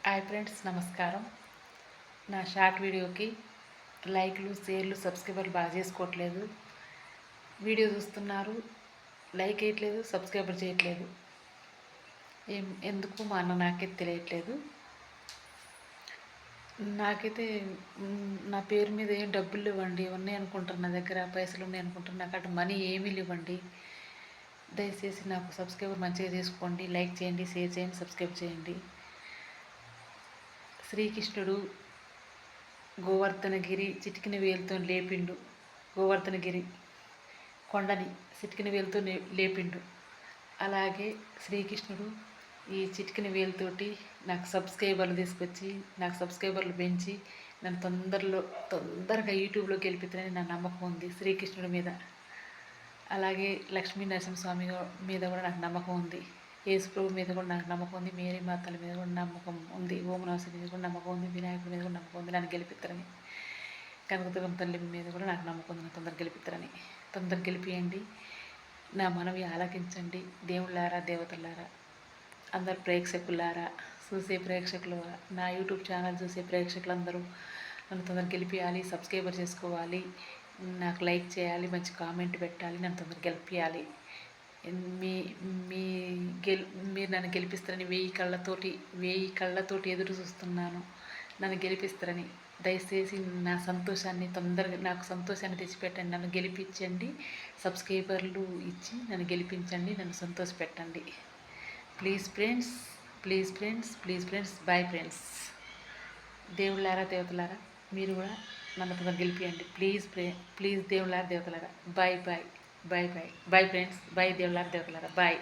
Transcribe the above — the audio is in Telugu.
హాయ్ ఫ్రెండ్స్, నమస్కారం. నా షార్ట్ వీడియోకి లైక్లు, షేర్లు, సబ్స్క్రైబర్లు బాగా చేసుకోవట్లేదు. వీడియో చూస్తున్నారు, లైక్ వేయట్లేదు, సబ్స్క్రైబర్ చేయట్లేదు. ఎందుకు మా అన్న నాకైతే తెలియట్లేదు. నాకైతే నా పేరు మీద ఏం డబ్బులు ఇవ్వండి, ఉన్నాయి అనుకుంటారు, నా దగ్గర పైసలు ఉన్నాయి అనుకుంటారు. నాకు అటు మనీ ఏమీ ఇవ్వండి. దయచేసి నాకు సబ్స్క్రైబర్ మంచిగా చేసుకోండి, లైక్ చేయండి, షేర్ చేయండి, సబ్స్క్రైబ్ చేయండి. శ్రీకృష్ణుడు గోవర్ధనగిరి చిటికిన వేలుతో లేపిండు. గోవర్ధనగిరి కొండని చిటికిన వేలుతో లేపిండు. అలాగే శ్రీకృష్ణుడు ఈ చిటికిన వేలుతోటి నాకు సబ్స్క్రైబర్లు తీసుకొచ్చి, నాకు సబ్స్క్రైబర్లు పెంచి నన్ను తొందరగా యూట్యూబ్లోకి గెలిపిస్తానని నా నమ్మకం ఉంది శ్రీకృష్ణుడి మీద. అలాగే లక్ష్మీ నరసింహస్వామి మీద కూడా నాకు నమ్మకం ఉంది. యేసుప్రభు మీద కూడా నాకు నమ్మకం ఉంది. మేరీ మాతల మీద కూడా నమ్మకం ఉంది. ఓమనాథ మీద కూడా నమ్మకం ఉంది. వినాయకుడి మీద కూడా నమ్మకం ఉంది నన్ను గెలిపిస్తారని. కనకదుర్గమ్మ తల్లి మీద కూడా నాకు నమ్మకం ఉంది, తొందరగా గెలిపిస్తారని. తొందరగా గెలిపియండి. నా మనవి ఆలకించండి. దేవుళ్ళారా, దేవతలారా, అందరు ప్రేక్షకులారా, చూసే ప్రేక్షకులు, నా యూట్యూబ్ ఛానల్ చూసే ప్రేక్షకులందరూ నన్ను తొందరగా గెలిపియాలి, సబ్స్క్రైబర్ చేసుకోవాలి, నాకు లైక్ చేయాలి, మంచి కామెంట్ పెట్టాలి, నన్ను తొందరగా గెలిపియాలి. మీ మీ మీరు నన్ను గెలిపిస్తారని వెయ్యి కళ్ళతోటి ఎదురు చూస్తున్నాను. నన్ను గెలిపిస్తారని దయచేసి నా సంతోషాన్ని తొందరగా, నాకు సంతోషాన్ని తెచ్చిపెట్టండి. నన్ను గెలిపించండి, సబ్స్క్రైబర్లు ఇచ్చి నన్ను గెలిపించండి, నన్ను సంతోషపెట్టండి. Please friends, please friends, please friends. Bye friends. దేవుళ్ళారా, దేవతలారా, మీరు కూడా నన్ను తొందరగా గెలిపియండి. ప్లీజ్ దేవుళ్ళారా, దేవతలారా. Bye bye, bye bye, bye friends. Bye దేవుళ్ళారా, దేవతలారా. బాయ్.